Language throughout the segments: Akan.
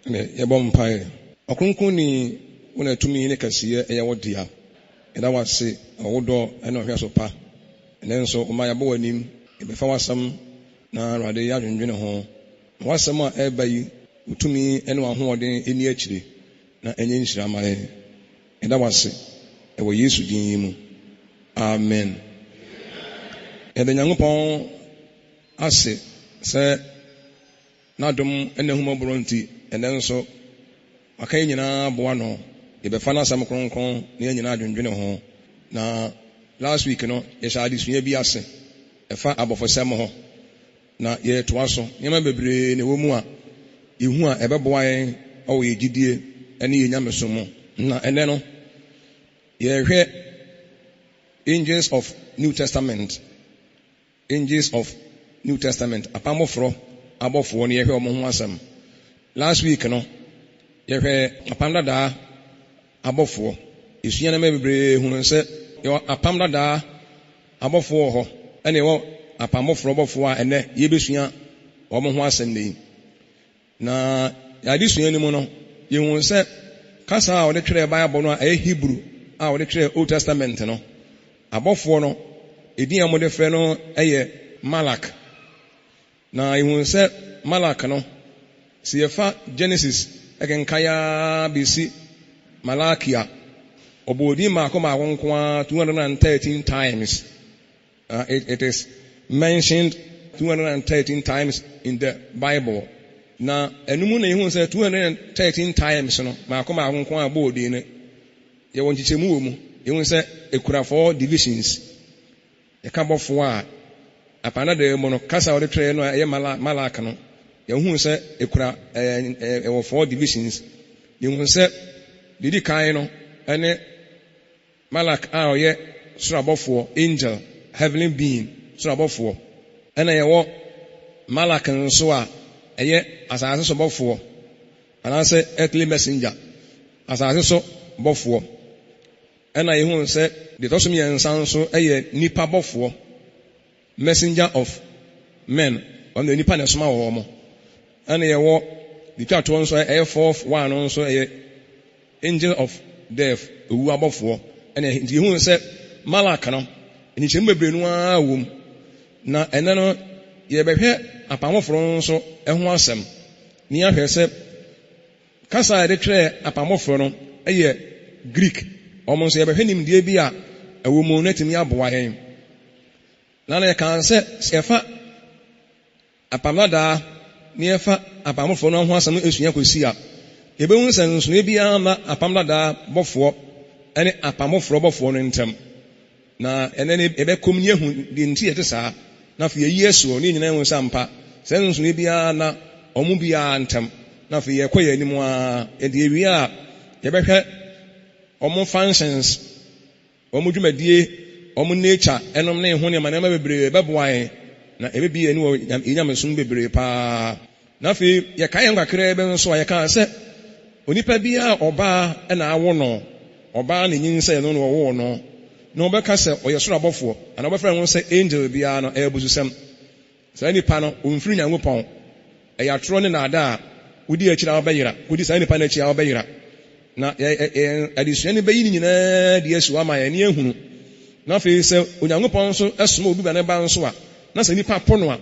Yebom Pai. Okunkuni, when I to me in a cassia, a wodia. And I was say, a woodor, and no hair so pa. And then so, my boy him, if I was some, na rather young and dinner home. Was some more air by to me, anyone who are in the HD. Na any Shramai. And I was say, I will use you. Amen. And the young upon I say, Nadum and the Humo Bronte, and then so, Akayana Buano, if a fan of some concon near Yanadun dinner home. Now, last week, yes, I did be a say, a far above for some more. Now, yet to us, you may be in a woman, you who are ever boy, or ye did any Yamasomo. Now, and then, ye hear angels of New Testament. Angels of New Testament. A pamofro above 1 year or Monwasam. Last week, you hear a panda da above 4. You see, I may be who said, you're a panda da above 4. And you want a pamofro above 4 and then Yebisia or Monwasam. Now, I did see any mono. You won't say, Casa or the trade Bible, a Hebrew, or the trade Old Testament, no. Above 4 no. Idia mo de freno eye Malak. Na you say Malak no. Si efa Genesis ekenkaya BC Malakia. Obodi mako ma konkwa 213 times. It is mentioned 213 times in the Bible. Na enumu na you say 213 times no. Mako ma konkwa abodi ne. Ye wonchichemu mu. You say ekura 4 divisions. A cup of war. A panada monocasa or the train or a malacano. You say a 4 divisions. You say, did he kaino and malak our yet strabove for angel, heavenly being, strabove for. And I walk malak and soa a yet as I saw above 4. And I say earthly messenger as I saw above 4. And I who said, the Toshmi and Sanso, a nipa bofo, messenger of men, on the Nipan and small woman. And I walk the church also a 4th one also a angel of death, who are before. And he who said, Malakano, and he chamber brenua womb. Now, and then ye be here a pamofron so and wasem. Near her said, Casa declare a pamofron, a year Greek. Almost ever him dear be a woman let me up by him. Nana can say, Sefa a pamada near fa a pamophone was some issue could see up. The bones and Snibia a pamada bofo and a pamofrobo for in term. Now, and then a come near who didn't see it, sir. Now for years or in name with Sampa, sends Snibia na omubia antem. Now for ye quay anymore, and here we are. Omo functions, omo dwumadie, omo nature, enom na ehun ne manema bebree beboae na ebebi eni wo enyamesum bebree pa. Na fe ye kan ngakra be nso ye kan se onipa bia oba na awo no, oba na nyinse no no wo no. Na obeka se oyesoro abofo, ana obefra won se angel bia no ebuzusem. Sa nipa no omfiri Nyankopɔn. Eya tro ne na ada, wudi akira obeyira, wudi sa nipa na akira obeyira. Na adisuani bayi ni nyina de asu ama ye ne ehunu na fe se Onyankopɔn so esoma obi ba ne ba nso a na se nipa pono a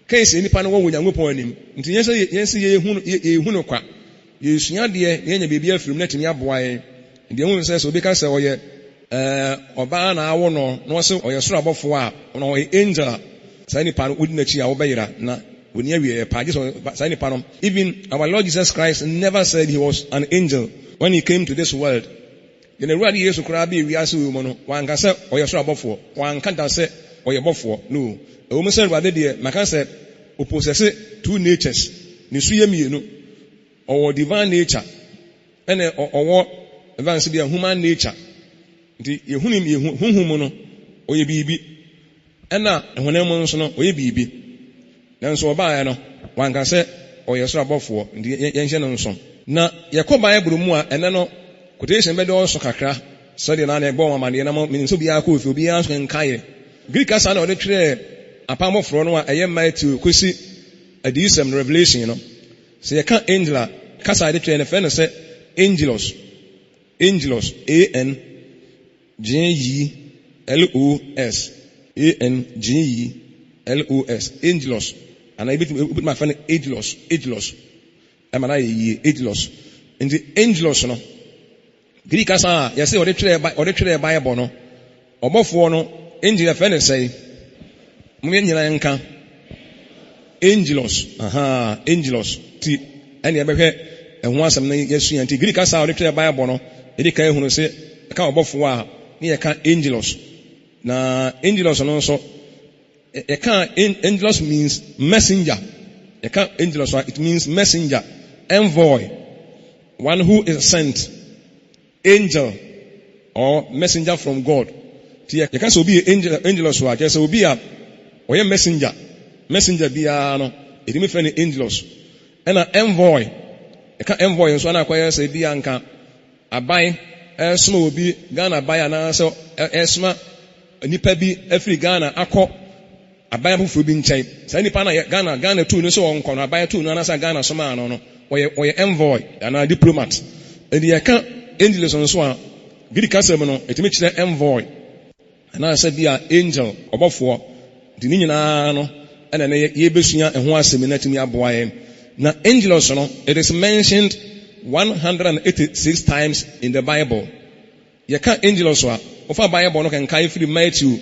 kai se nipa no wo Onyankopɔn anim nti yense ye ehunu kwa yesua de ye nya bebia firim na timi aboae de ehunu se obi ka se oye oba na awo no na se oye soro abofo a na oye angel sa nipa no odi na chi a wo bayira na oni awie pa je sa nipa no. Even our Lord Jesus Christ never said he was an angel when he came to this world. In the world Yesu kura bi wiase wo mu no wan ka se oye soro abofo wan ka da se oye bofo no e wo se ruade de maka se o possess 2 natures ni su ye mienu owo divine nature ene owo advance de human nature nti yehunim yehuhum no oye bibi ena ehonam nso no oye bibi nanso oba ya no wan ka se oye soro abofo nti yenhye no nso na yakɔ Bible mu a ene no quotation be de also kakra so de na na egbo amane na me nso bia akɔ ofi obi anso nkae Greek asa na ɔde twerɛ apamoforo no a ɛyɛ Matthew kosi adisem Revelation no sɛ yɛka angel kasa de twɛ ne fɛ no sɛ angelos angelos ANGELOS ANGELOS angelos ana ebi ma fɛ no angelos ɛma na yɛ angelos nti angelos no Greek kasa yɛsɛ ɔde twɛ Bible no ɔbɔfoɔ no angel yɛfɛ ne sɛ mo nyina nka angelos angelos ti ɛne yɛbɛhwɛ ɛho asɛm no yɛsua nti Greek kasa ɔde twɛ Bible no ɛde ka ehunu sɛ ɛka ɔbɔfoɔ a ne yɛka angelos na angelos no nso yɛka angelos means messenger yɛka angelos it means messenger envoy one who is sent angel or messenger from God ti yɛka sɛ obi yɛ angelos a kyerɛ sɛ obi a ɔyɛ messenger biara no ɛdimi frɛ no angelos ɛna envoy yɛka envoy nso ana akɔyɛ sɛ bi anka aban ɛsoma obi Ghana aban anaasɛ ɛsoma nipa bi afiri Ghana akɔ aban foforɔ bi nkyɛn saa nipa na Ghana tu no sɛ ɔnkɔ no aban tu no anaasɛ Ghana soma no ɔyɛ envoy anaa diplomat ɛdi yɛka angelos nso a Greek asɛm no ɛtumi kyerɛ envoy anaasɛ bi a angel ɔbɔfoɔ di ne nyinaa no ɛna ne yɛbɛsua ɛho asɛm no atumi aboa yɛn na angelos no it is mentioned 186 times in the Bible yɛka angelos a wofa Bible no kenkan firi Matthew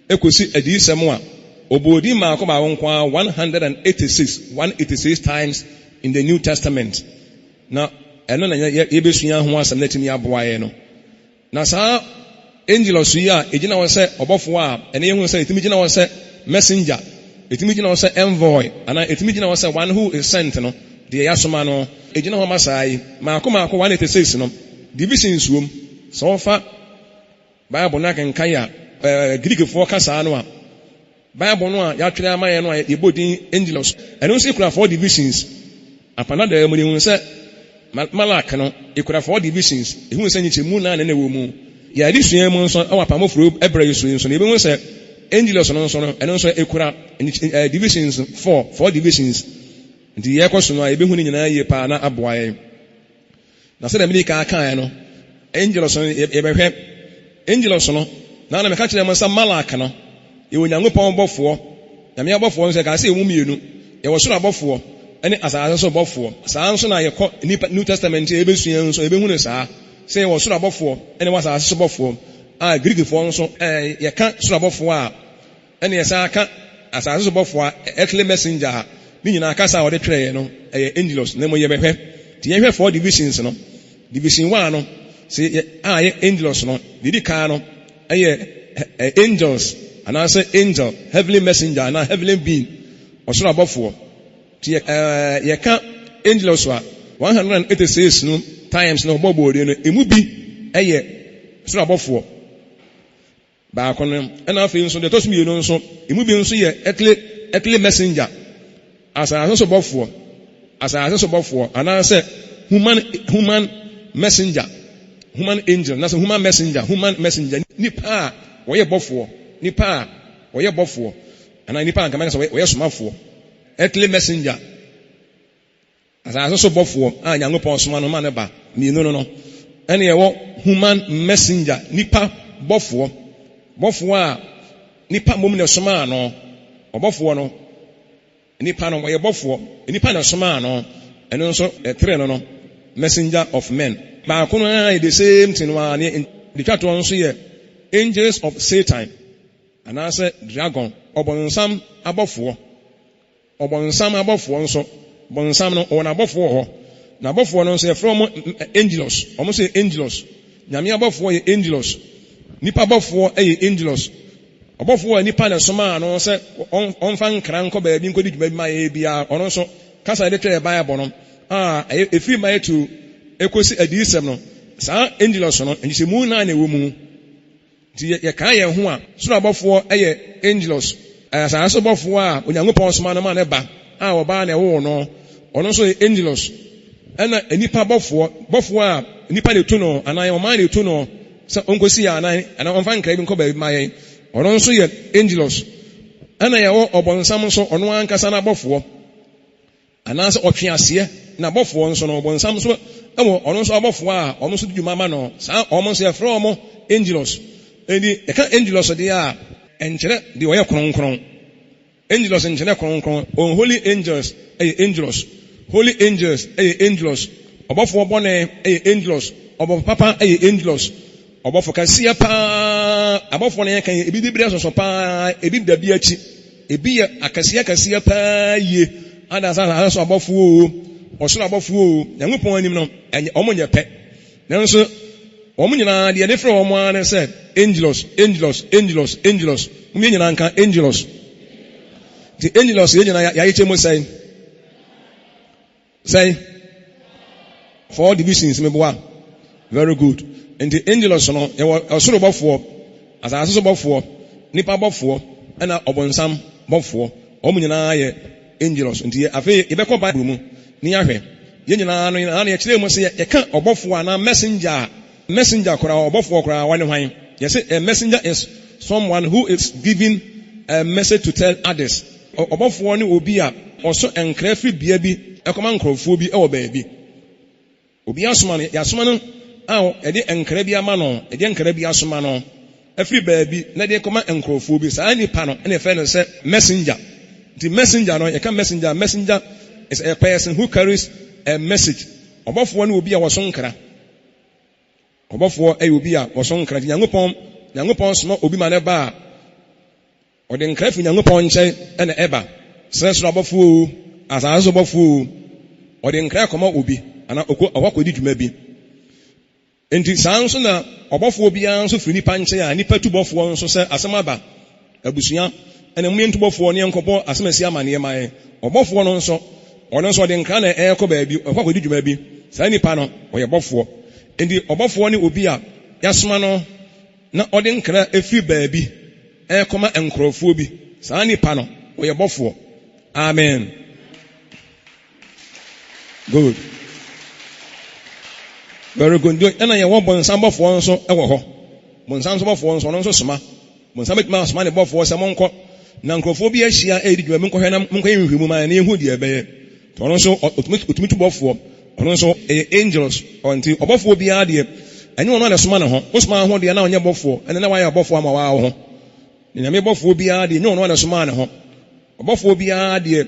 ekosi adiyisɛm a obodi maako baako nko 186 times in the New Testament na ɛno na yɛbɛsua ho asɛm no atumi aboa yɛn no na saa angelos yi a egyina wɔ sɛ ɔbɔfoɔ a ɛne yɛhu sɛ etimi gyina wɔ sɛ messenger etimi gyina wɔ sɛ envoy ana etimi gyina wɔ sɛ one who is sent no deɛ yɛasoma no egyina hɔ ma saa yi maako 186 no divisions wom sɛ wɔfa Bible no akenkan a Greekfoɔ kasa no a Bible no a yɛatwerɛ ama yɛn no a yɛbɔ din angelos ɛno nso ekura 4 divisions apana da mu ne hu sɛ Malak no ekura 4 divisions ehu sɛ nyikyɛmu na ne wɔ mu yɛade sua mu nso ɛwɔ apamoforo ɛbrɛ yi so nso na ebi hu sɛ angelos no nso no ɛno nso ekura divisions 4 divisions nti yɛkɔ so no a ebi hu ne nyinaa yie paa na aboa yɛn na sɛ dɛm ka aka no angelos no yɛbɛhwɛ angelos no na meka kyerɛ mo sɛ Malak no yɛwɔ Nyankopɔn bɔfoɔ Nyame abɔfoɔ nso ka sɛ ɛmu mmienu yɛwɔ soro abɔfoɔ ɛne asase so bɔfoɔ saa nso na yɛkɔ New Testament yɛbɛsua nso yɛbɛhu ne saa sɛ yɛwɔ soro abɔfoɔ ɛne wɔ asase so bɔfoɔ a Greekfoɔ nso yɛka soro abɔfoɔ a ɛne yɛsa aka asase so bɔfoɔ a earthly messenger a ne nyinaa kasa a wɔde twerɛ yɛ no ɛyɛ angelos na mo yɛbɛhwɛ nti yɛhwɛ 4 divisions no division 1 no sɛ yɛ angelos no didi kaa no ɛyɛ angels anaasɛ angel heavenly messenger anaa heavenly being ɔsoro abɔfoɔ nti yɛka angelos a 186 no times na ɔbɔ bɔɔde no emu bi ɛyɛ soro abɔfoɔ baako no ɛna afei nso deɛ tɔso mmienu nso emu bi nso yɛ earthly messenger asase so bɔfoɔ anaasɛ human messenger human angel na sɛ human messenger nipa a wɔyɛ bɔfoɔ ana nipa a nkamaka sɛ wɔyɛ somafoɔ earthly messenger asase so bɔfoɔ a Nyankopɔn soma no ma ne ba mmienu no ɛne yɛwɔ human messenger nipa bɔfoɔ a nipa mmom na soma no ɔbɔfoɔ no nipa no wɔyɛ bɔfoɔ nipa na soma no ɛno nso ɛtere no messenger of men baako no a the same thing wa ne de twato nso yɛ angels of Satan anaasɛ dragon ɔbɔnsam abɔfoɔ nso bɔnsam no ɔwɔ n'abɔfoɔ hɔ na abɔfoɔ no nso yɛfrɛ mo angelos ɔmo sɛ angelos Nyame abɔfoɔ yɛ angelos nipa abɔfoɔ yɛ angelos ɔbɔfoɔ a nipa na soma no sɛ ɔmfa nkra nkɔ baabi nkɔdi dwuma bi ma yɛ biara ɔno nso kasa de twɛ Bible no a efiri Matthew ekosi adiyisɛm no saa angelos no nhyɛmu na ɛwɔ mu nti yɛka yɛn ho a soro abɔfoɔ yɛ angelos asase so bɔfoɔ a Onyankopɔn soma no ma ne ba a ɔbaa na ɛwɔ no ɔno nso yɛ angelos ɛna nipa bɔfoɔ a nipa na etu no anaa ɔman na etu no sɛ onkosi yɛ anaa ɔmfa nkra bi nkɔ baabi ma yɛn ɔno nso yɛ angelos ɛna yɛwɔ ɔbɔnsam nso ɔno ankasa na bɔfoɔ anaasɛ ɔtwe aseɛ na abɔfoɔ nso no ɔbɔnsam so ɛwɔ ɔno nso abɔfoɔ a ɔmo nso dwuma ma no saa ɔmo nso yɛfrɛ ɔmo angelos ɛdi ɛka angelos deɛ a ɛnkyerɛ deɛ ɔyɛ kronkron angelos nkyerɛ kronkron unholy angels ɛyɛ angelos holy angels ɛyɛ angelos ɔbɔfoɔ bɔne ɛyɛ angelos ɔbɔfo papa ɛyɛ angelos ɔbɔfo kɛseɛ paa abɔfoɔ no yɛ kan ebi bibiri asɔsɔ paa ebi dabi akyi ebi yɛ akɛseɛ paa yie adasa asɔ abɔfoɔ o ɔsoro abɔfoɔ o Nyankopɔn anim no ɛnyɛ ɔmo nyɛ pɛ nanso ɔmo nyinaa deɛ ne frɛ ɔmo ara sɛ angelos mo nyinaa nka angelos the angelos yɛ nyinaa yɛayɛkyɛ mu sɛn 4 divisions meboa very good and the angelos no yɛwɔ ɔsoro bɔfoɔ asase so bɔfoɔ nipa bɔfoɔ ɛna ɔbɔnsam bɔfoɔ ɔmo nyinaa yɛ angelos nti afei yɛbɛkɔ bible mu ni ahwɛ yɛn nyinaa no yɛkyerɛ mu sɛ yɛka ɔbɔfoɔ anaa messenger koraa ɔbɔfoɔ koraa wane hwan yɛsɛ a messenger is someone who is giving a message to tell others ɔbɔfoɔ ne obi a ɔso nkra firi bea bi ɛkɔma nkurɔfoɔ bi ɛwɔ baabi obi asoma no yɛasoma no a ɛde nkra bi ama no ɛde nkra bi asoma no afiri baabi na de kɔma nkurɔfoɔ bi saa nipa no ɛna ɛfɛ no sɛ messenger the messenger no yɛka messenger is a person who carries a message ɔbɔfoɔ ne obi a wɔso nkra ɔbɔfoɔ ɛyɛ obi a wɔso nkra Nyankopɔn soma obi ma ne ba a ɔde nkra fi Nyankopɔn nkyɛn ɛna ɛba sɛsoro abɔfoɔ o asase so bɔfoɔ o ɔde nkra kɔma obi ana ɔkɔdi dwuma bi enti saa nso na ɔbɔfoɔ biara nso firi nipa nkyɛn a nipa tu bɔfoɔ nso sɛ asɛm aba abusua ɛna mu yɛntu bɔfoɔ ne yɛnkɔbɔ asɛm asi ama ne yɛma yɛ ɔbɔfoɔ no nso ɔno nso ɔde nkra na ɛkɔ baabi ɔkɔdi dwuma bi saa nipa no ɔyɛ bɔfoɔ enti ɔbɔfoɔ ne obi a yɛasoma no na ɔde nkra efiri baabi ɛkɔma nkurɔfoɔ bi saa nipa no ɔyɛ bɔfoɔ amen good very good ɛna yɛwɔ bɔnsam bɔfoɔ nso ɛwɔ hɔ bɔnsam nso bɔfoɔ nso ɔno nso soma bɔnsam bɛtuma asoma ne bɔfoɔ sɛ monkɔ na nkurɔfoɔ bi ahyia ɛdi dwuma bi nkɔhwɛ na monkɔyɛ nhwehwɛmu ma ne yɛhu deɛ ɛbɛyɛ nti ɔno nso ɔtumi tu bɔfoɔ ɔno nso ɛyɛ angels ɔnti ɔbɔfoɔ biara deɛ ɛnyɛ ɔno a na soma ne ho wosoma ho deɛ na ɔnyɛ bɔfoɔ ɛne na wayɛ bɔfoɔ ama waa wo ho nyame bɔfoɔ biara deɛ nyɛ ɔno a na soma ne ho ɔbɔfoɔ biara deɛ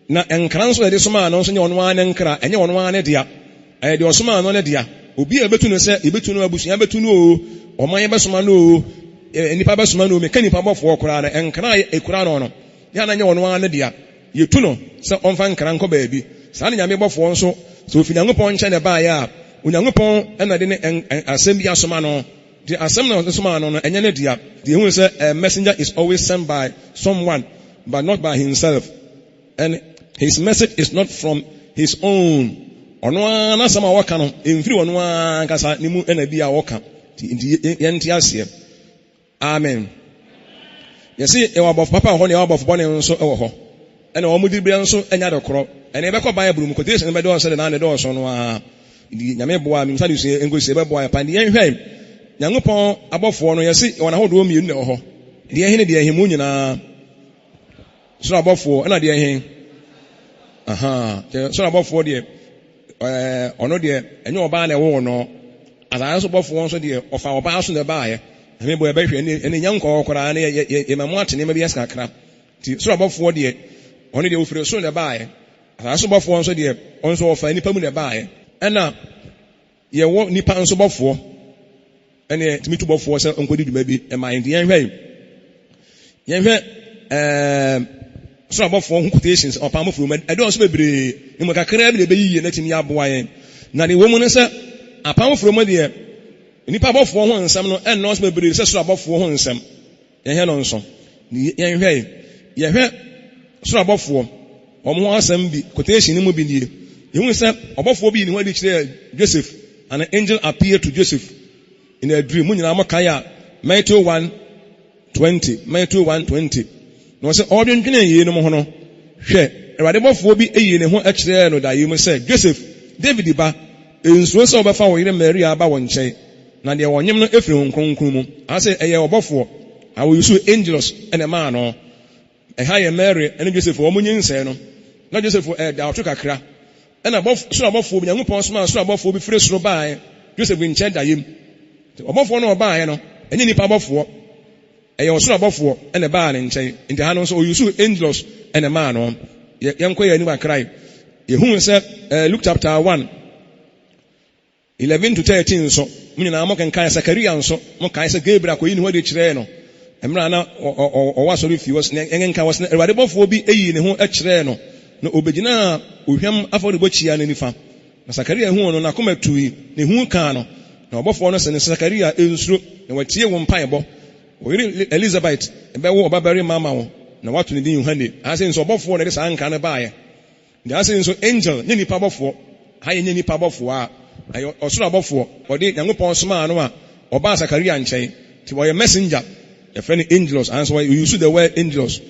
na nkra nso yɛde soma no nso nyɛ ɔno a ne nkra ɛnyɛ ɔno a ne dea ɛyɛ deɛ ɔsoma no ne dea obi a ɛbɛtu no sɛ yɛbɛtu no abusua bɛtu no o ɔman yɛbɛsoma no o nipa bɛsoma no o meka nipa bɔfoɔ koraa no nkra a ɛkura no no yɛ ana nyɛ ɔno a ne dea yɛtu no sɛ ɔmfa nkra nkɔ baabi saa ne nyame bɔfoɔ nso sɛ ofi Nyankopɔn nkyɛn ne baeɛ a Onyankopɔn ɛna de ne asɛm bi asoma no the asɛm na ɔde soma no no ɛnyɛ ne dea deɛ ɛhu sɛ a messenger is always sent by someone but not by himself and his message is not from his own ɔno ara n'asɛm a wɔka no ɛmfiri ɔno ara nkasa ne mu ɛna bi a wɔka nti yɛnte aseɛ amen yɛse ɛwɔ abɔfo papa hɔ ne ɛwɔ abɔfo bɔne nso ɛwɔ hɔ ɛna wɔn mu dibire nso ɛnya de korɔ ɛna ɛbɛkɔ Bible mu quotation bɛde ɔsɛ de na ne dɔɔso no a nyame boa mi msa de sɛ engosi ɛbɛboa yɛ pan de yɛnhwɛ Nyankopɔn abɔfoɔ no yɛse wɔn ahodoɔ mmienu na ɛwɔ hɔ deɛ ɛhe ne deɛ ɛhe mu nyinaa soro abɔfoɔ ɛna deɛ ɛhe soro abɔfoɔ deɛ ɔno deɛ ɛnyɛ ɔbaa na ɛwɔ no asase so bɔfoɔ nso deɛ ɔfa ɔbaa so na ɛbaayɛ ɛme bɔ ɛbɛhwɛ ɛne nya nkɔɔ koraa ne yɛma mu ate nneɛma bi yɛsɛ kakra nti soro abɔfoɔ deɛ ɔno deɛ ofiri so na ɛbaayɛ asase so bɔfoɔ nso deɛ ɔno nso ɔfa nipa mu na ɛbaayɛ ɛna yɛwɔ nipa nso bɔfoɔ ɛne tumi tu bɔfoɔ sɛ nkɔdi dwuma bi ɛma nti yɛnhwɛ soro abɔfoɔ ho quotations ɔpam foro mu ɛde ɔso bebree ne mu kakra bi na ɛbɛyiye na tumi aboa yɛn na ne wɔ mu no sɛ apam foro mu deɛ nipa abɔfoɔ ho nsɛm no ɛnna ɔso bebree sɛ soro abɔfoɔ ho nsɛm yɛhwɛ no nso yɛhwɛ soro abɔfoɔ wɔn ho asɛm bi quotation ne mu bi nie yɛhu sɛ ɔbɔfoɔ bi ne ho adi kyerɛ Joseph an angel appeared to Joseph in a dream mu nyinaa mo kae a Matthew 1:20 na ɔsɛ ɔdwendwene yie no ho no hwɛ Awurade bɔfoɔ bi eyi ne ho akyerɛ no da yi mu sɛ Joseph David ba ensuro sɛ ɔbɛfa wo yere Maria aba wɔ nkyɛn na deɛ wɔnyem no efiri ho kronkron mu asɛ ɛyɛ ɔbɔfoɔ awo yusu angels ɛna maa no ɛha yɛ Mary ɛne Joseph wɔn mo nyinsɛn no na Joseph da ɔtwe kakra and above soro young upon small so above be free so by Joseph in check him above one or by no and any power for a also above for and a bar in chain in the hand so you saw angels and a man on young quay anyone cry who said Luke chapter 1 11 to 13 so meaning I'm not kind Zachariah so mo kind say Gabriel ko yin ho de kire no emra na o wa so fi was en kan was na erade bofo bi eyi ne ho e kire no na obegina ohwam afọ de bochia na nifa na Zachariah hu no na koma tui ne hu kan no na obofo no se ne Zachariah ensuro na watie wo mpan bo o yiri Elizabeth ebe wo obabari mama wo na watu ne din Yohane ase nso obofo na de sa anka na baaye ndi ase nso angel ne nipa bofo ha ye nipa bofo a ayo osoro abofo odi Nyankopon soma anu a oba Zachariah nchen ti wo ye messenger a friend angels and so we use the word angels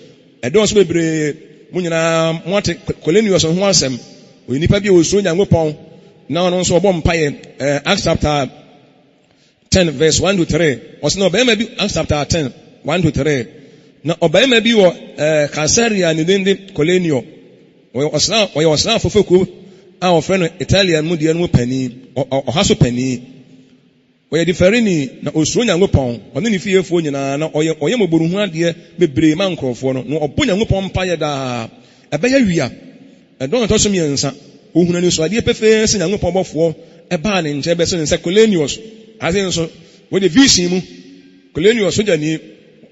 e don so bebre munyina mote Cornelius ho asem we nipa bi o so Nyankopon na no so obo mpaye Acts chapter 10 verse 1 to 3 was no be maybe Acts chapter 10 1 to 3 na obema bi wo Caesarea ni dinde Cornelius we osna fofeku a o friend Italian mu de no pani o haso pani we difereni na osuro Nyankopon ono ni fiefo nyina na oye moboru hu ade bebre man krofo no obo Nyankopon mpaye da ebeya wia edon to so miensa ohuna ni so ade pefe se Nyankopon bofo eba ne nche be se nse Cornelius asen so we de vision mu Cornelius so jani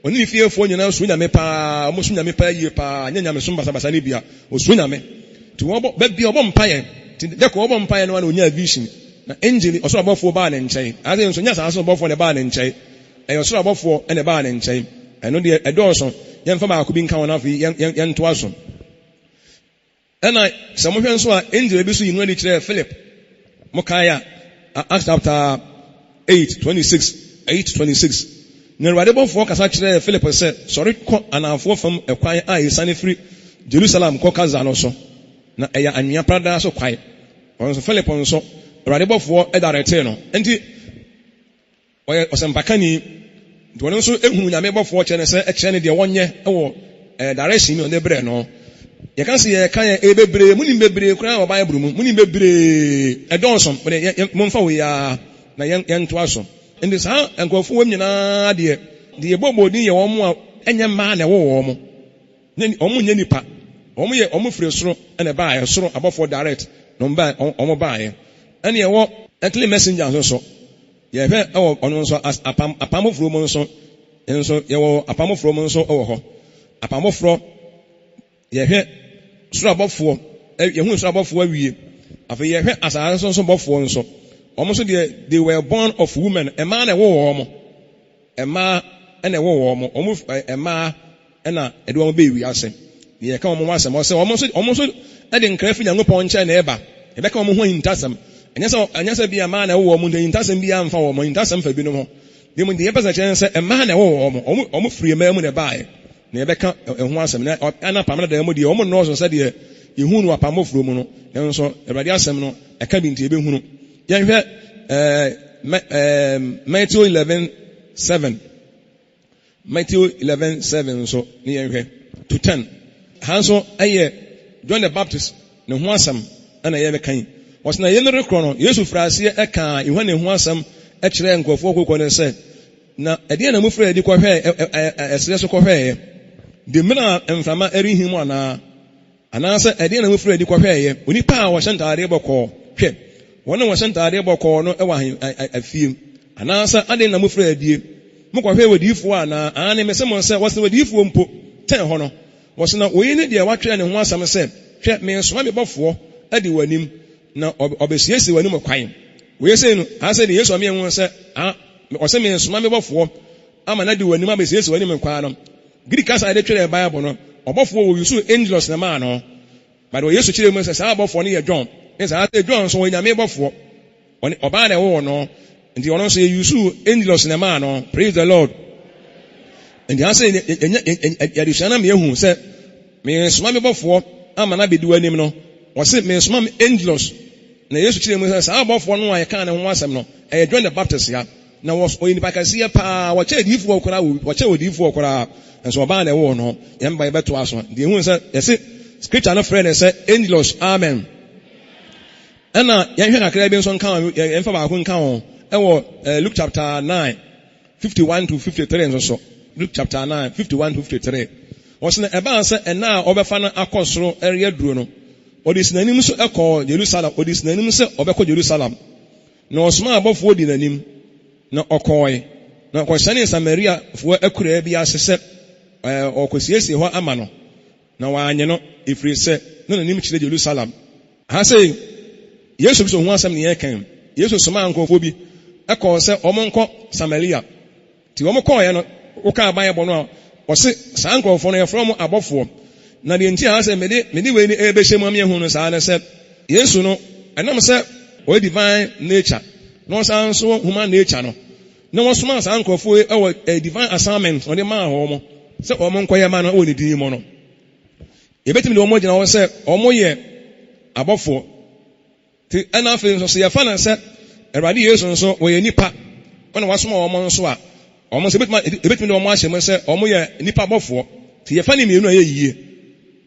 oni ni fiefo nyina so nyame pa mo so nyame pa yie pa nyanya me so mbasa ne bia osuro nyame ti wo be bia obo mpaye ti de ko obo mpaye no na onya vision na angel osoro abofo ba na nchen ade nso nya sa so abofo ne ba na nchen e osoro abofo ene ba na nchen eno de edoso yen fa ba ko bi nka wona fi yen to aso ena samohwe nso a angel bi so yinu ade kire Philip mokaya Acts chapter 8:26 na wade bofo kasa kire Philip se sorry ko anafo fam ekwan a yesane free Jerusalem ko kaza no so na eya anwea prada so kwai onso Philip onso rade bofo e direct no enti oye osempakani do nso ehunu nyame bofo che ne se e kire ne de wonye wo direction no de bre no ye kan se ye kan e bebre muni bebre kura o Bible mu muni bebre e don so momfa we ya na yen to aso enti sa enkofo wam nyina de bobodin ye wo mo a enye ma na wo wo mo omo nya nipa omo ye omo fire soro ene ba ye soro abofo direct no mba omo ba ye ene ye wo earthly messenger so ye hwe ono nso apamofro mo nso ye wo apamofro mo nso wo ho apamofro ye hwe soro abofo ye hu soro abofo awie afa ye hwe asara nso bofo nso omo so they were born of women a man e wo omo ema ene wo omo omo ema ena ede omo be wi ase ye ka omo wasem o se omo so e de nkra fi Nyankopon nche na eba e be ka omo ho intasam anyasa bia ma na wo omo de intasam bia mfa wo omo intasam fa bi no ho de mo de ye pesa chen se e ma na wo omo free ma mu na bae na e be ka ho asem na ana pamela da mo de omo no so se de yehu no apamofro mu no nso Awurade asem no e ka bi nti e be hunu ye hwe Matthew 11:7 so ni ye hwe to 10 hanso aye John the Baptist ne ho asem ana ye be kan wasna ye no rekro no Yesu frase e ka Yohane ho asem e kire nkofo kokko ne se na ede na mufra edi ko hwe esere so ko hwe de mina emfama erihim ana se ede na mufra edi ko hwe ye onipa a wo hyentare bokọ hwe wona wo hyentare bokọ no e wa afiem ana se ade na mufra edi mukọ hwe wadifo ana ane mesemo se wasna wadifo mpo ten ho no wasna oyi ne de watwe ne ho asem se hwe me so me bofo ade wanim na obesiesi wanim kwan we say no ase de Yesu ame enwo se o se me so me bofo ama na de wanim abesiesi wanim kwan no Greek asa de twere Bible no obofo wo yusu angels na ma no but o Yesu kire mu se sa bofo no ye John is ase John so nyame bofo oni oba na wo no ndi ono so ye yusu angels na ma no praise the Lord ndi ase ya de shana me hu se me so me bofo ama na be di wanim no o se me so me angels na Yesu kire mu se sa bofo no a ye kan ne ho asem no e John the Baptist ya na was oyini pakase pa wo che difu okora wo che odifu okora enso oba na wo no ye mba ye beto aso de hu se yesi scripture no friend say angels amen ɛna yɛhwɛ kakra bi nso nka yɛmfa baako nka ho ɛwɔ Luke chapter 9 51 to 53 nso so. Luke chapter 9 51 to 53. wɔsɛ na ɛbaa sɛ ɛna a ɔbɛfa no akɔ soro ɛreyɛ duro no ɔde sinanim so ɛkɔ Jerusalem ɔde sinanim sɛ ɔbɛkɔ Jerusalem na ɔsoma abɔfoɔ di n'anim na ɔkɔɔe na ɔkɔhyɛne Samariafoɔ akuraa bi ase sɛ ɔkɔsiesie hɔ ama no na wɔanye no ɛfiri sɛ na n'anim kyerɛ Jerusalem. Ha sɛ Yesu Kristo ho asɛm ne yɛkan. Yesu soma nkurɔfoɔ bi ɛkɔɔ sɛ ɔmo nkɔ Samaria. Nti ɔmo kɔɔeɛ no woka aban yɛbɔ no a ɔse saa nkurɔfoɔ no yɛfrɛ mo abɔfoɔ. Na deɛ nti a sɛ mede wei ni ɛbɛhyɛ mu am yɛhu no saa ne sɛ Yesu no ɛnam sɛ ɔyɛ divine nature na ɔsan nso human nature no na wɔsoma saa nkurɔfoɔ ɛwɔ divine assignment ɔde maa hɔ mo sɛ ɔmo nkɔyɛ ma no ɛwɔ ne din mu no. Yɛbɛtumi de ɔmo gyina hɔ sɛ ɔmo yɛ abɔfoɔ. Ti ɛna afei nso sɛ yɛfa no sɛ Awurade Yesu nso wɔyɛ nipa ɔna wasoma ɔmo nso a ɔmo nso yɛbɛtumi de ɔmo ahyɛ mu sɛ ɔmo yɛ nipa abɔfoɔ. Ti yɛfa ne mmienu a ɛyɛ yie.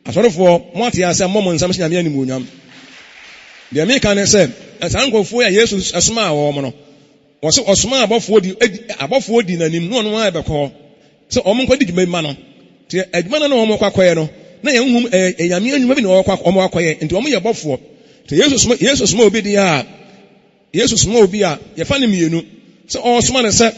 Asɔrefoɔ mo ate ase mmɔ mo nsam sɛ Nyame animuonyam. Deɛ meka ne sɛ saa nkurɔfoɔ a Yesu ɛsoma wɔn no wɔsɛ ɔsoma abɔfoɔ di n'anim na ɔno ara bɛkɔ sɛ ɔmo nkɔ di dwuma ma no. Ti adwuma no na ɔmo kɔ akɔyɛ no na yɛn nhum Nyame anwuma bi na ɔmo akɔyɛ nti ɔmo yɛ bɔfoɔ. Ti Yesu soma obi di a Yesu soma obi a yɛfa ne mmienu sɛ ɔsoma ne sɛ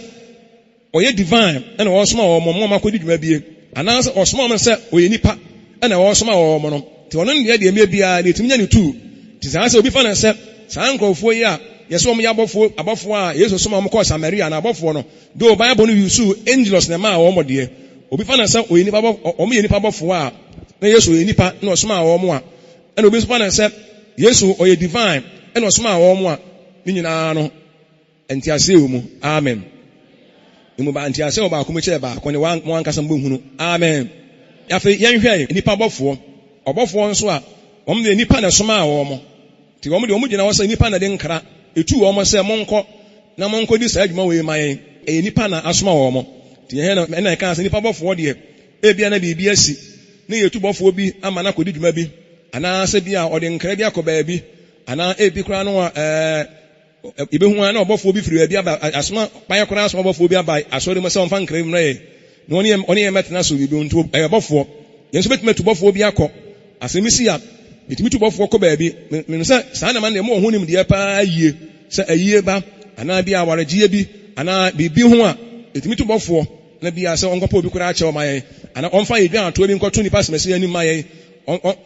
ɔyɛ divine ɛna ɔsoma wɔn mo akɔ di dwuma bie anaasɛ ɔsoma wɔn sɛ ɔyɛ nipa ɛna ɔsoma wɔn no. Ti ɔno ne deɛ mie biara ne tumi nya ne tu. Ti saa sɛ obi fa ne sɛ saa nkurɔfoɔ yi a yɛsɛ wɔn yɛ abɔfoɔ a Yesu soma wɔn kɔɔ Samaria na abɔfoɔ no de o Bible no yusu angels na ɛmaa wɔn deɛ obi fa ne sɛ ɔyɛ nipa wɔn yɛ nipa abɔfoɔ a na Yesu ɔyɛ nipa na ɔsoma wɔn a ɛna obi nso fa ne sɛ Yesu ɔyɛ divine ɛna ɔsoma wɔn a ne nyinaa no ntiase wɔ mu amen. Emu ba ntiase wɔ baako mu kyerɛ baako ne wɔn ankasa mbɔ hunu amen. Afei yɛnhwɛ nipa abɔfoɔ ɔbɔfoɔ nso a wɔn de nipa na ɛsoma wɔn nti wɔn de wɔn gyina hɔ sɛ nipa na de nkra etu wɔn sɛ monkɔ na monkɔ di saa adwuma wɔ ma yɛn ɛyɛ nipa na asoma wɔn nti yɛn na ɛna ɛka sɛ nipa abɔfoɔ deɛ ebia na biribi asi na yɛtu bɔfoɔ bi ama na kɔdi dwuma bi anaasɛ bi a ɔde nkra bi akɔ baabi anaa ebi koraa no a ebehu na ɔbɔfoɔ bi firi baabi aba asoma kwan koraa asoma bɔfoɔ bi aba asɔre mu sɛ ɔmfa nkra bi mmerɛ yɛ na ɔne yɛ mɛtena so bibi nto ɛyɛ bɔfoɔ yɛn nso bɛtumi atu bɔfoɔ bi akɔ asɛm si a yɛtumi tu bɔfoɔ kɔ baabi menu sɛ saa nama deɛ mo ho nim deɛ paa yie sɛ ayie ba anaa bi awaregyeɛ bi anaa biribi ho a yɛtumi tu bɔfoɔ na bi a sɛ ɔnkɔpɔ obi koraa akyɛ ɔma yɛn anaa ɔmfa yɛdwa atoɔ bi nkɔto nipa asɛmasi anim ma yɛn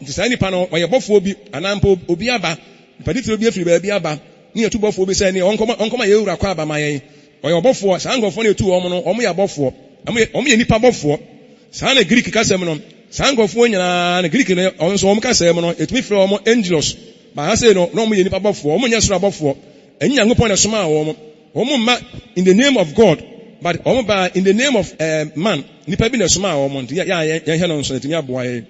saa nipa no ɔyɛ bɔfoɔ bi anaa mpo obi aba nipa titiri bi afiri baabi aba ne yɛtu bɔfoɔ bi sɛ ne ɔnkɔma yɛwura kɔ aba ma yɛn ɔyɛ bɔfoɔ saa nkɔfoɔ no yɛtu wɔn no ɔmo yɛ bɔfoɔ ɔmo yɛ nipa bɔfoɔ saa na Greek kasɛm no saa nkɔfoɔ nyinaa na Greek no ɔno nso ɔmo kasɛm no ɛtumi frɛ ɔmo angels baa sɛ no na ɔmo yɛ nipa bɔfoɔ ɔmo nyɛ soro abɔfoɔ ɛnyɛ Nyankopɔn na soma wɔn mma in the name of God but ɔmo ba in the name of man nipa bi na soma wɔn nti yɛhɛ no nso ɛtumi aboa yɛn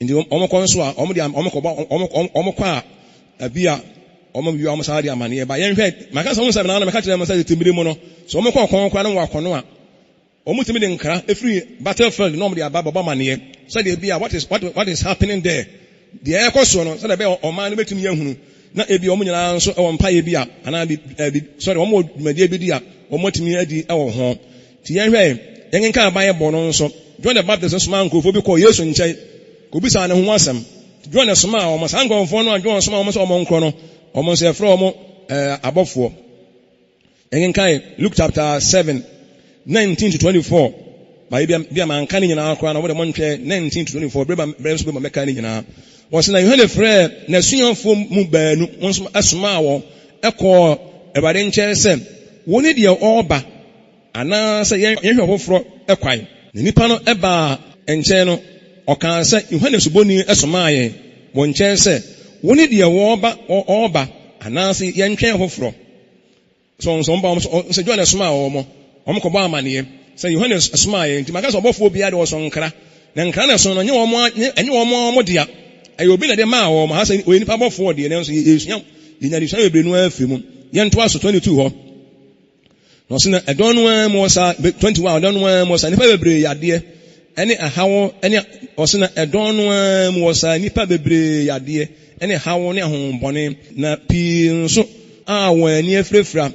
nti ɔmo kɔ nso a ɔmo kɔ a bi a ɔmo bi ɔmo saa de amaneɛ ba yɛnhwɛ maka sɛ ɔmo sɛ na meka kyerɛ mo sɛ temmire mu no so ɔmo kɔ ɔkɔn koraa no wɔ akɔno a ɔmo tumi de nkra efiri battlefield na ɔmo de aba bɔbɔ amaneɛ sɛdeɛ bi a what is happening there deɛ ɛkɔ so no sɛdeɛ bɛ ɔman no bɛtumi yɛhunu na ebi ɔmo nyinaa nso ɛwɔ mpaeɛ bi a anaa ɔmo dwumadie bi di a ɔmo tumi adi ɛwɔ ho nti yɛnhwɛ yɛnkenka aban bɔ no nso John the Baptist soma nkurɔfoɔ bi kɔ Yesu nkyɛn kɔbisa ne ho asɛm John na soma ɔmo saa nkurɔfoɔ no a John soma ɔmo sɛ ɔmo nkorɔ no ɔmo nso yɛfrɛ ɔmo abɔfoɔ yɛnkenka Luke chapter 7 19 to 24 ba bi a manka ne nyinaa koraa na wɔde mo ntwɛ 19 to 24 brɛ nso bɛ mɛka ne nyinaa wɔsɛ na Yohane frɛ n'asuafoɔ mu baanu wɔn nso asoma wɔn ɛkɔɔ Awurade nkyɛn sɛ wɔn ne deɛ ɔreba anaasɛ yɛhwɛ foforɔ ɛkwan na nipa no ɛbaa nkyɛn no ɔkaa sɛ Yohane suboni ɛsomaa yɛn wɔn nkyɛn sɛ wɔn ne deɛ ɔreba anaasɛ yɛntwɛn foforɔ so ɔmba sɛ John ɛsomaa wɔn ɔmo kɔbɔ amaneɛ sɛ Yohane ɛsomaa yɛn nti maka sɛ ɔbɔfoɔ biara de wɔsɔ nkra na nkra na so no ɛnyɛ wɔn dea ɛyɛ obi na de maa wɔn ha sɛ ɔyɛ nipa bɔfoɔ deɛ nanso yɛnyadesua bebree no afiri mu yɛnto aso 22 hɔ na ɔsɛ na ɛdɔn no ara mu wɔ saa 21 ɛdɔn no ara mu wɔ saa nipa bebree yadeɛ ɛne ahawo ɛne ɔsɛ na ɛdɔn no ara mu wɔ saa nipa bebree yadeɛ ene hawo ne ahombone na pii nso a wɔn ani afirafira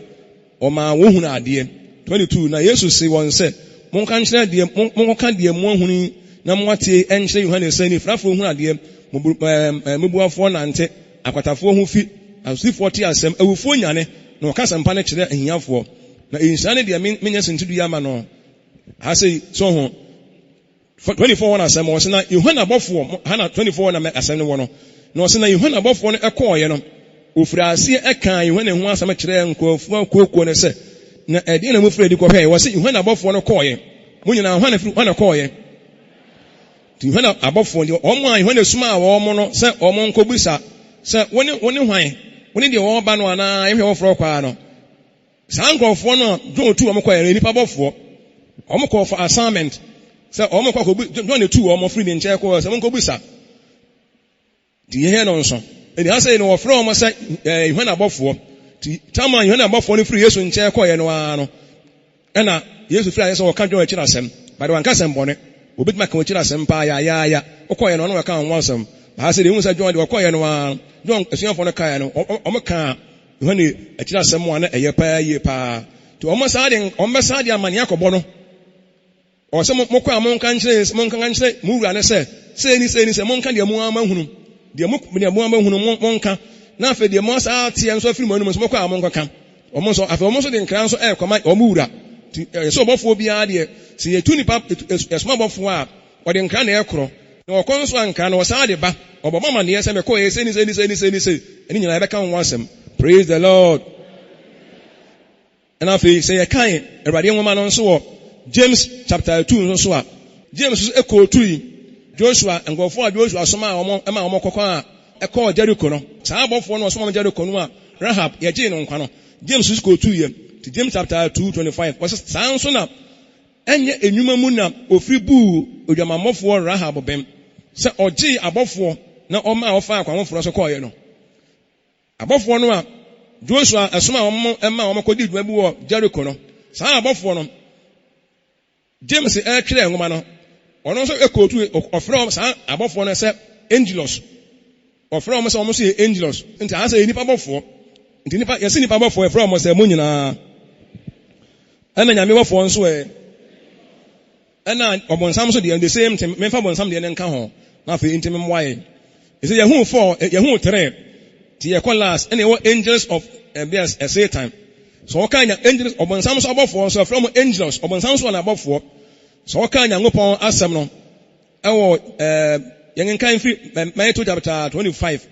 ɔma wohunu adeɛ 22 na Yesu se wɔn sɛ monka nkyerɛ deɛ monka deɛ mo ahunu na mo ate ɛnkyerɛ Yohane sɛ ni frafo hunu adeɛ mebuafoɔ nante akwatafoɔ ho fi asifoɔ te asɛm awufoɔ nyane na ɔka asɛmpa no kyerɛ ahiafoɔ na nhyira ne deɛ menyɛ sentidu yi ama no ha sɛ so ho 24 wɔn asɛm wɔ sɛ na Yohane abɔfoɔ ha na 24 na asɛm no wɔ no na ɔsɛ na Yohane abɔfoɔ no ɛkɔɔyɛ no ofiri aseɛ ɛka Yohane ho asɛm kyerɛ nkurɔfoɔ kookoo no sɛ na ɛdeɛ na mufiri adi kɔhwɛ wɔ sɛ Yohane abɔfoɔ no kɔɔyɛ mo nyinaa hɔ kɔɔyɛ ti Yohane abɔfoɔ deɛ ɔmo a Yohane suma a wɔn no sɛ ɔmo nkɔbisa sɛ wɔne hwan wɔne deɛ wɔba no anaa ɛhwɛ wɔfrɔ kwaa no saa nkurɔfoɔ no John tu ɔmo kɔɔyɛ nipa abɔfoɔ ɔmo kɔɔ for assignment sɛ ɔmo kɔ akɔbi John tu ɔmo firi ne nkyɛn kɔɔ sɛ mo nkɔbisa ti yɛhɛ no nso ɛdi asɛ no wɔfrɛ ɔmo sɛ Yohane abɔfoɔ ti tama Yohane abɔfoɔ no firi Yesu nkyɛn kɔɔyɛ no ara no ɛna Yesu firi ayɛ sɛ wɔka John akyiri asɛm bade wanka asɛm bɔne obetuma ka akyiri asɛm paa yayaaya ɔkɔɔyɛ no ɔno wɔka ho asɛm baa sɛ deɛ ehu sɛ John deɛ ɔkɔɔyɛ no ara John asuafoɔ no kaeɛ no ɔmo ka Yohane akyiri asɛm a na ɛyɛ paa yie paa ti ɔmo bɛsaa de amane akɔbɔ no ɔsɛ mokɔ a monka nkyerɛ mo wura ne sɛ sɛ monka deɛ mo ama hunu deɛ mo ama hunu monka na afei deɛ mo asa teɛ nso afiri mo anum nso mokɔ a monkɔka ɔmo nso de nkra nso ɛkɔma ɔmo wura ti ɛsɛ ɔbɔfoɔ biara deɛ sɛ yɛtu nipa ɛsoma bɔfoɔ a ɔde nkra na ɛkorɔ na ɔkɔ nso ankra na ɔsaa de ba ɔbɔ mama neɛ sɛ mekɔ yɛ sɛ ɛne nyinaa yɛbɛka ho asɛm praise the Lord ɛna afei sɛ yɛkae Awurade nwoma no nso wɔ James chapter 2 nso so a James nso ɛkɔɔtu yi Joshua nkɔfoɔ a Joshua soma a ɔmo kɔkɔ a ɛkɔɔ Jericho no saa abɔfoɔ no ɔsoma Jericho no a Rahab yɛgyee no nkwa no James nso kɔɔtu yɛ ti James chapter 2:25 wɔsɛ saa nso na ɛnyɛ enwuma mu na ofiri buu odwamammɔfoɔ Rahab bɛm sɛ ɔgyee abɔfoɔ na ɔma a ɔfa akwan foforɔ so kɔɔyɛ no abɔfoɔ no a Joshua ɛsoma a ɔmo kɔdi dwuma bi wɔ Jericho no saa abɔfoɔ no James ɛtwerɛ nwoma no ɔno nso ɛkɔɔtu ɔfrɛ saa abɔfoɔ no sɛ angelos ɔfrɛ ɔmo sɛ ɔmo so yɛ angelos nti asɛ nipa abɔfoɔ nti yɛsi nipa abɔfoɔ ɛfrɛ ɔmo sɛ mo nyinaa ɛna nyame bɔfoɔ nso ɛna ɔbɔnsam nso deɛ the same thing memfa bɔnsam deɛ ne nka ho na afei nti memmoae ɛsɛ yɛhu 3 ti yɛkɔ last ɛna ɛwɔ angels of Satan so ɔka nya angels ɔbɔnsam nso abɔfoɔ nso ɛfrɛ ɔmo angels ɔbɔnsam nso na abɔfoɔ so ɔka Nyankopɔn asɛm no ɛwɔ yɛnkenkan fi Matthew chapter 25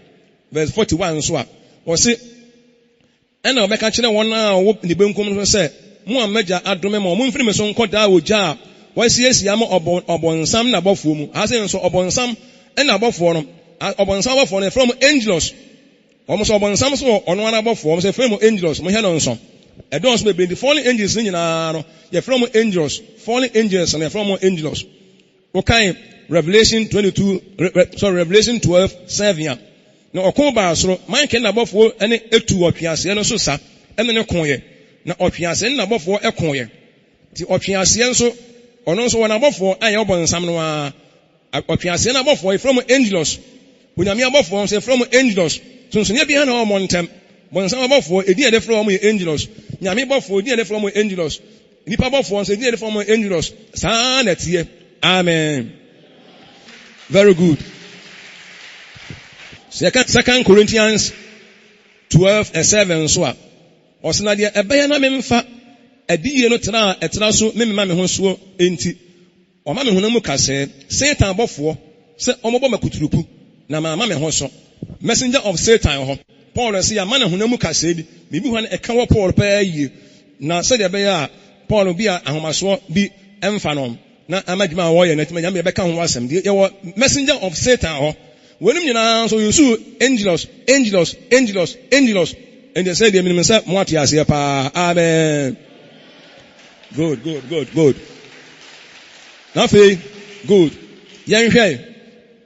verse 41 nso a wɔse ɛna ɔbɛka kyerɛ wɔn a wɔwɔ ne benkum no sɛ mo a mmagya adome ma ɔmo mfiri me so nkɔ daa ogya a wɔasiesie ama ɔbɔnsam na abɔfoɔ mu asɛ nso ɔbɔnsam ɛna abɔfoɔ no ɔbɔnsam abɔfoɔ no ɛfrɛ mo angelos ɔmo sɛ ɔbɔnsam so ɔno ara abɔfoɔ ɔmo sɛ ɛfrɛ mo angelos mo hɛ no nso ɛdɔn so bebree the fallen angels no nyinaa no yɛfrɛ mo angels fallen angels no yɛfrɛ mo angelos wɔkan Revelation 12:7 na ɔko baa soro Michael na abɔfoɔ ɛne etu ɔtweaseɛ no so sa ɛne ne koyɛ na ɔtweaseɛ na abɔfoɔ ɛkoyɛ ti ɔtweaseɛ nso ɔno nso wɔn abɔfoɔ ayɛ ɔbɔnsam no a ɔtweaseɛ na abɔfoɔ yɛfrɛ mo angelos onyame abɔfoɔ nso yɛfrɛ mo angelos sonsonia bi ha na ɔmo ntɛm bɔnsam abɔfoɔ edin yɛde frɛ ɔmo yɛ angelos nyame abɔfoɔ edin yɛde frɛ ɔmo angelos nipa abɔfoɔ nso edin yɛde frɛ ɔmo angelos saa na tie amen very good. Second Corinthians 12:7 so a ɔsena deɛ ɛbɛyɛ na memfa adiyie no ɛtena so memema me ho so enti ɔma me honam mu kasɛɛ Satan abɔfoɔ sɛ ɔmɔbɔ makuturuku na maama me ho so messenger of Satan hɔ Paul sɛ yɛama ne honam mu kasɛɛ bi biribi hɔ no ɛka wɔ Paul pɛɛ yie na sɛdeɛ ɛbɛyɛ a Paul bi a ahomasoɔ bi ɛmfa no na amadwuma a wɔyɛ no atuma nyame yɛbɛka ho asɛm deɛ yɛwɔ messenger of Satan hɔ wɔnim nyinaa nso yusu angelos ɛnde sɛ deɛ menim sɛ mo ate aseɛ paa amen good na afei good yɛnhwɛ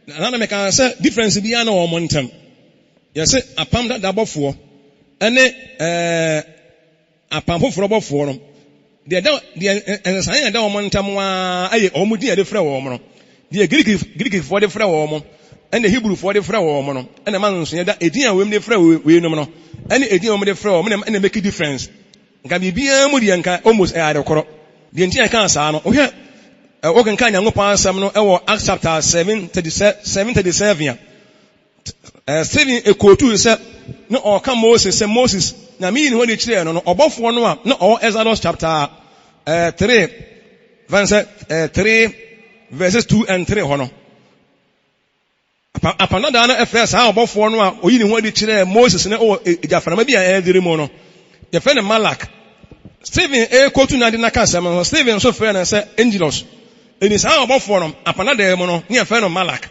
na meka sɛ difference biara na wɔn ntam yɛsɛ apam dadabɔfoɔ ɛne apam foforɔ bɔfoɔ no deɛ ɛnsan yɛ da wɔn ntam waa ayɛ wɔn din yɛde frɛ wɔn no deɛ Greekfoɔ de frɛ wɔn and the Hebrew for the fraud woman, and the man said that idea women the fraud we no, any idea women the fraud, and they make a difference. Can be Mudianka almost add a corrupt. The entire cancer, oh, here, Ogan Kanya Mopa Samno, or Acts chapter 737. 7 a quote to say, no, or come Moses, and Moses, now mean when it's there, no, above one, no, or Exodus chapter 3, verses 2 and 3, honor. Upon another affairs, how above one, or you know what it's there, Moses, and oh, Jaffa, maybe I had the remono. Your friend Malak. Stephen, a quote to Nadina Sam, Stephen so fair and said, Angelos. It is how above one, upon another mono, near friend of Malak.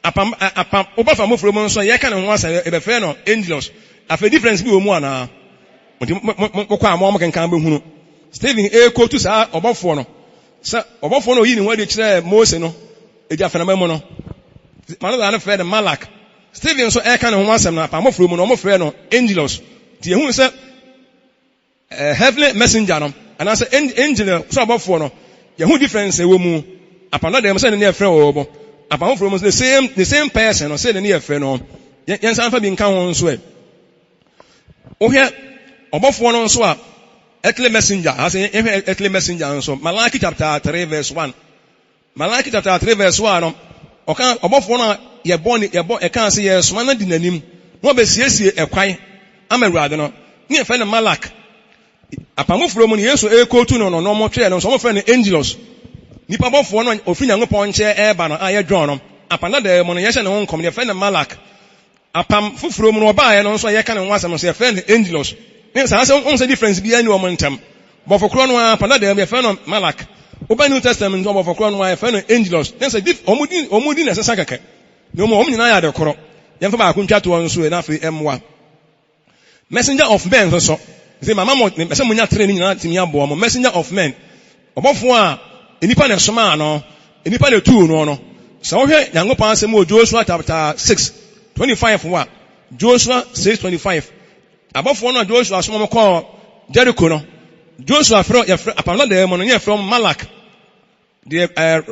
Upon Obafa Mufro, so Yakan and once a friend of Angelos. After difference be one. Mama can come. Stephen, a quote to say above one. Sir, above one, you know what it's there, Moseno, a Jaffa Mono. Another friend of Malak. Stephen, so I can once and up, I'm off room, no more friend of Angelos. The who said, heavenly messenger, and I say, angel, so above for no. Who difference a woman, upon that, I'm saying near friend, upon from the same person, or say the near friend, or yes, I'm being count on sweat. Oh, here, above one on swap, earthly messenger, I say, earthly messenger, so Malachi chapter 3, verse 1. Malachi chapter 3, verse 1, or above one, you're born, I can't say, yes, one in the name, what be seriously a quite, I'm a rather no, near friend of Malak. Apamu from years so equal to no normal trail and some friend Angelos. Nipa bof one of Yango chair air banner, I drawn. Upon the monation on come your friend Malak. Apam from no buy and also I can once and say friend Angelos. Yes, I also difference be any momentum. But for Cronwa, upon that there friend of Malak. Open New Testament over for Cronwa, friend Angelos. Then say diff omudin as a sakaka. No more omni I the coro. Yamfa Kuncha to one so enough M1. Messenger of men also. Say my mama munya training na timi abo mo messenger of men obofo a enipa na soma no enipa na tu no so hwe Nyankopon asem o Joshua chapter 6:25 wa Joshua 6:25 abofo no Joshua asoma mo call Jericho no Joshua apana de mo no near from Malak the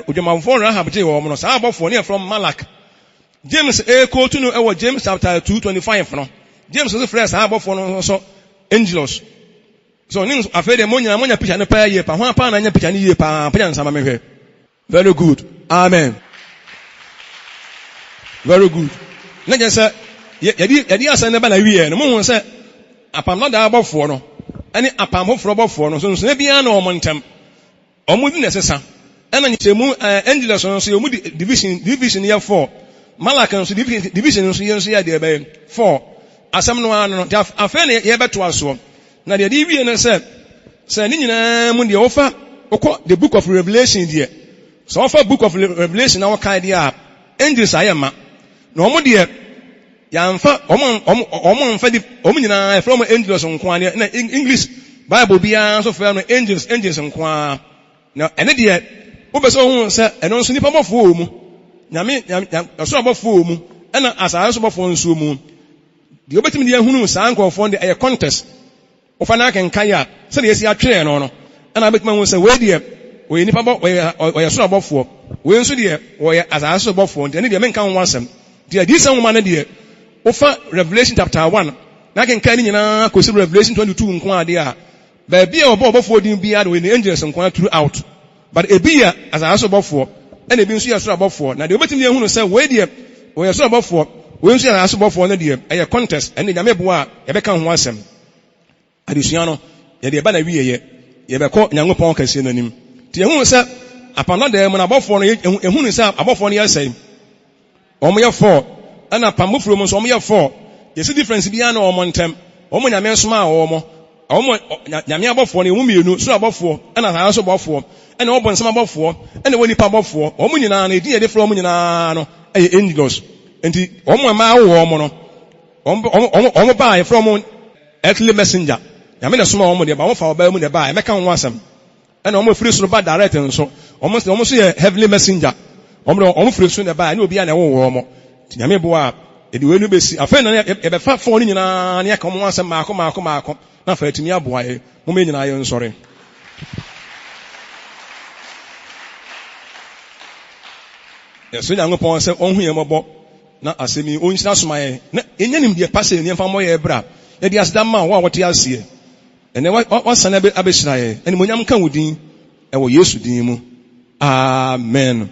ojamafo Rahab je wo mo no sa abofo near from Malak James quote to no James chapter 2:25 no James so fresh abofo no so Angelos. So, nings afraid the monya picture no pay ye, pa one pound and picture ye pa sama me. Very good. Amen. Very good. Let us say, yadi asana ba na wiye, no mo say, apam not da above for no. Any apam ho for above for no. So, ne bia no omontem. Omudi nesesa. Ena nyi mu Angelos so omu division year 4. Malak so division so year dey 4. Asam no ano afa ne ye beto aso na de wie ne say ni nyina mu de ofa okọ the book of Revelation there so ofa book of Revelation na wokai there angels ayema na omo de ya mfa omo mfa di omo nyina from angels nko ane na English Bible bia so fa no angels nko a na ene de wo be so hu say eno nso nipa bofo mu nyame so bofo mu ena asara so bofo nso mu the obetimi de hunu saa nkofo de a contest ofa na kan ya se de esi atwe no ana betima hu se we de we nipa bo we so abofo we nso de we asaso abofo de ne de menka ho asem de di san homa ne de ofa Revelation chapter 1 na kan nyina ko Revelation 22 nko ade a ba bia obofo din bia de we angels nko throughout but ebia asaso abofo ena ebi nso ya so abofo na de obetimi de hunu se we de we so abofo we nso ya aso for no de a contest and nyame bo a ye beka ho asem adesua no ye de ba na wiye ye beko Nyankopon kase nanim ti ye hu se apana de mo na bofo no ehunu se abofo no ye sai omo ye 4 ana pamofuro mo so omo ye 4 ye see difference bia na omo ntem omo nyame nsoma a omo nyame abofo no emu mienu so abofo ana ha so abofo ana obo nsema abofo ana woni pa abofo omo nyina na edin ye de from omo nyina no eye angels enti omo ma wo omo no omo ba from earthly messenger nyame na soma omo de ba wo fa oba mu de ba e meka ho asem ana omo free so ba direct nso omo so ye heavenly messenger omo free so de ba na obi a na wo omo nyame bo a edi we nu besi afa na e be fa fon nyina na ka omo asem maako na fa atimi aboa e mo me nyina ye nsore yeso Nyankopon se onhu ye mobo na asemi onhyira somaye na enyanim de pase ne mfa moye bra ya de asda ma wo a wote ase ene wasana abesiraye ene monyam ka wodin e wo Yesu din mu amen.